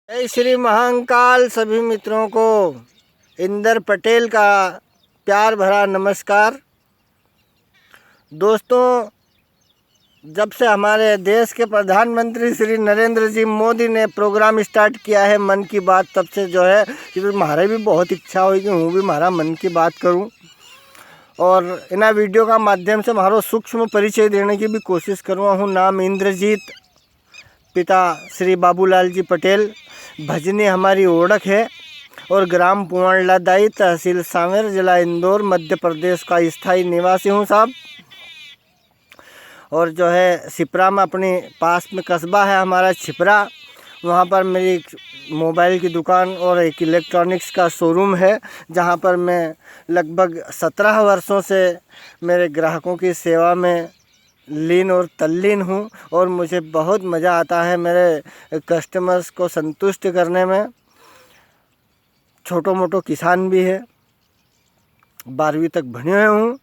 जय श्री महाकाल। सभी मित्रों को इंदर पटेल का प्यार भरा नमस्कार। दोस्तों, जब से हमारे देश के प्रधानमंत्री श्री नरेंद्र जी मोदी ने प्रोग्राम स्टार्ट किया है मन की बात, तब से जो है कि हमारे भी बहुत इच्छा हुई कि हूँ भी हमारा मन की बात करूँ और इन वीडियो का माध्यम से हमारा सूक्ष्म परिचय देने की भी कोशिश करूँगा। हूँ नाम इंद्रजीत, पिता श्री बाबूलाल जी पटेल, भजनी हमारी ओळख है और ग्राम पुआणलादाई, तहसील सांवेर, जिला इंदौर, मध्य प्रदेश का स्थायी निवासी हूँ साहब। और जो है छिपरा में अपने पास में कस्बा है हमारा छिपरा, वहाँ पर मेरी मोबाइल की दुकान और एक इलेक्ट्रॉनिक्स का शोरूम है, जहाँ पर मैं लगभग 17 वर्षों से मेरे ग्राहकों की सेवा में लीन और तल्लीन हूँ और मुझे बहुत मज़ा आता है मेरे कस्टमर्स को संतुष्ट करने में। छोटो मोटो किसान भी है, 12वीं तक बने हुए हूँ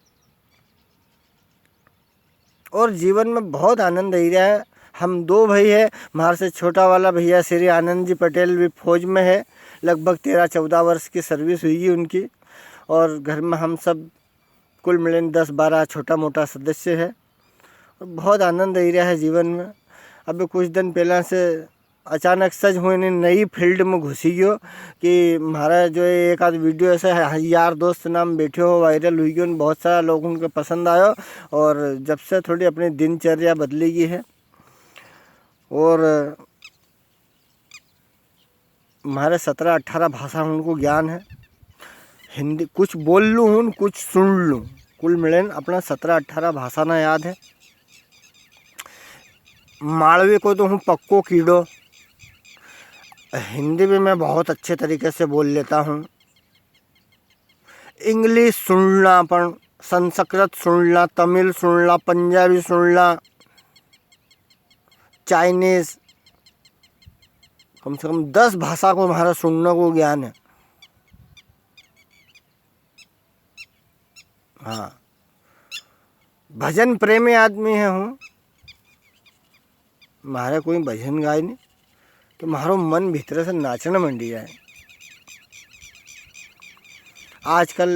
और जीवन में बहुत आनंद ही रहा है। हम 2 भाई है, हमारे से छोटा वाला भैया श्री आनंद जी पटेल भी फौज में है, लगभग 13-14 वर्ष की सर्विस हुई उनकी। और घर में हम सब कुल मिलन 10-12 छोटा मोटा सदस्य है। बहुत आनंद ही रहा है जीवन में। अभी कुछ दिन पहले से अचानक सच हुए नई फील्ड में घुसी गयो कि हमारा जो एक आध वीडियो ऐसे यार दोस्त नाम बैठे हो वायरल हुई गयो, बहुत सारा लोग उनको पसंद आयो और जब से थोड़ी अपनी दिनचर्या बदली गई है। और हमारे 17-18 भाषा उनको ज्ञान है। हिंदी कुछ बोल लूँ हूँ, कुछ सुन लूँ, कुल मिलन अपना 17-18 भाषा ना याद है। मालवी को तो हूँ पक्को कीड़ो। हिंदी भी मैं बहुत अच्छे तरीके से बोल लेता हूँ। इंग्लिश सुनना, पर संस्कृत सुनना, तमिल सुनना, पंजाबी सुनना, चाइनीज़, कम से कम 10 भाषा को हमारा सुनने को ज्ञान है। हाँ, भजन प्रेमी आदमी है हूँ। मारे कोई भजन गाय नहीं तो मारो मन भीतर से नाचना मंडी जाए। आजकल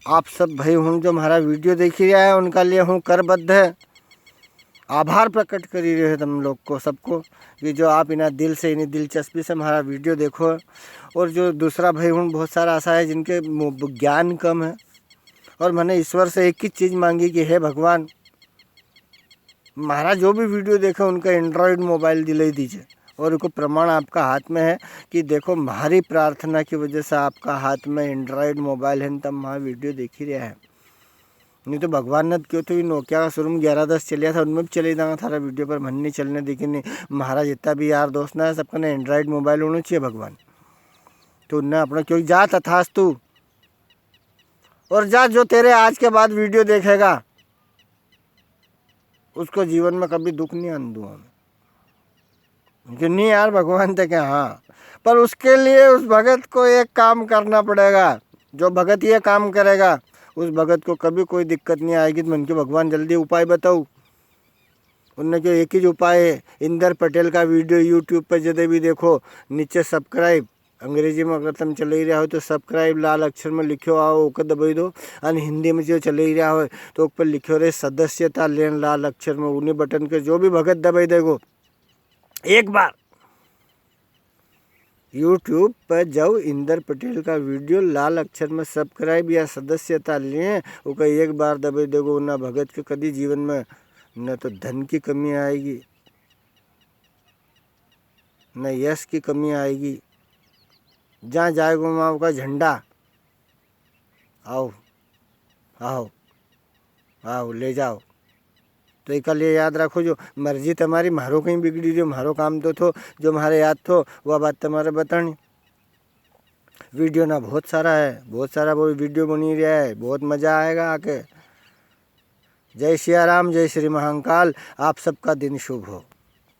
आप सब भाई हूँ जो हमारा वीडियो देख ही रहा है, उनका लिए हूँ करबद्ध है, आभार प्रकट कर ही रहे हैं तुम लोग को सबको कि जो आप इन्हें दिल से, इन्हें दिलचस्पी से हमारा वीडियो देखो। और जो दूसरा भाई हूँ बहुत सारा ऐसा है जिनके ज्ञान कम है और मैंने ईश्वर से एक ही चीज़ मांगी कि हे भगवान, हमारा जो भी वीडियो देखा उनका एंड्रॉयड मोबाइल दिलाई दीजिए। और उनको प्रमाण आपका हाथ में है कि देखो हमारी प्रार्थना की वजह से आपका हाथ में एंड्रॉयड मोबाइल है, तब हमारा वीडियो देख ही रहा है। नहीं तो भगवान ने क्यों तो नोकिया का शोरूम 11-10 चलिया था, उनमें भी चले जाना थारा वीडियो पर मन नहीं चलने देखी नहीं। हमारा जितना भी यार दोस्त ना है सबका ना एंड्रॉयड मोबाइल होना चाहिए भगवान। तो उनने अपना क्यों जा तथास्तु। और जा जो तेरे आज के बाद वीडियो देखेगा उसको जीवन में कभी दुख नहीं आने दूँगा कि नहीं यार भगवान थे क्या। हाँ, पर उसके लिए उस भगत को एक काम करना पड़ेगा। जो भगत ये काम करेगा उस भगत को कभी कोई दिक्कत नहीं आएगी। तो मन के भगवान जल्दी उपाय बताओ। उनने जो एक ही उपाय है, इंदर पटेल का वीडियो यूट्यूब पर जब भी देखो नीचे सब्सक्राइब, अंग्रेजी में अगर तुम चल ही रहा हो तो सब्सक्राइब लाल अक्षर में लिखो आओ ओके दबाई दो। और हिंदी में जो चल ही रहा हो तो ऊपर लिखो रहे सदस्यता लेन लाल अक्षर में, उन्हीं बटन के जो भी भगत दबाई देगो एक बार यूट्यूब पर जाओ, इंदर पटेल का वीडियो लाल अक्षर में सब्सक्राइब या सदस्यता लिए वो कहीं एक बार दबाई देगो ना भगत के कभी जीवन में न तो धन की कमी आएगी, न यश की कमी आएगी। जहाँ जाएगा वहाँ का झंडा आओ आओ आओ ले जाओ। तो एक लिए याद रखो, जो मर्जी तुम्हारी, मारो कहीं बिगड़ी, जो मारो काम तो थो, जो हमारे याद थो वह बात तुम्हारे बतानी। वीडियो ना बहुत सारा है, बहुत सारा वो वीडियो बनी रहा है, बहुत मज़ा आएगा आके। जय सिया राम, जय श्री महाकाल। आप सबका दिन शुभ हो।